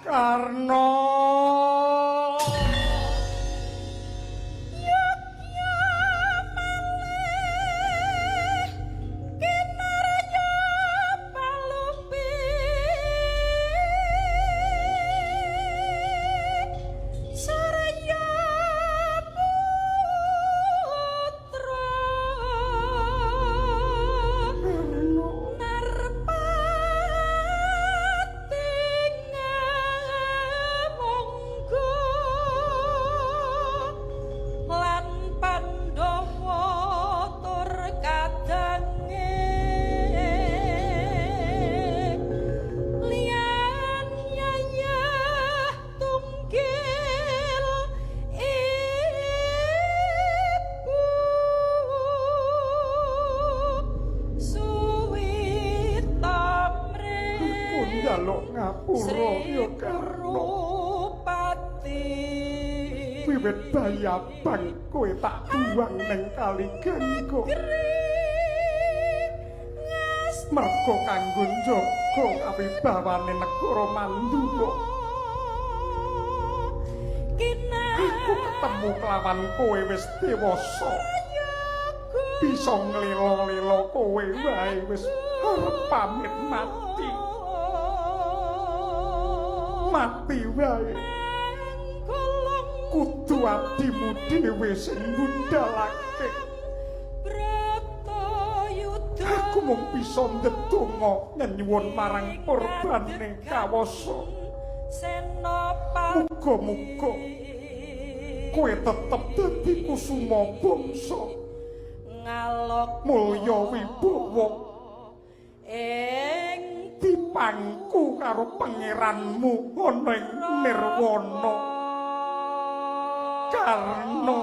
Karna wiwit bayabang kowe tak buang neng kali Gangga merga kanggo njaga kawibawane negara Mandura aku ketemu kelawan kowe wis dewasa bisa nglelo-lelo kowe wae wis arep pamit mati wae kudu adimu dhewe sing ngundhalake aku mung bisa ndedonga nyuwun marang purbane kawasa muga-muga kowe tetep dadi kusuma bangsa ngalok mulya wibawa ing dipangku karo pangeranmu ana ing nirwana Karna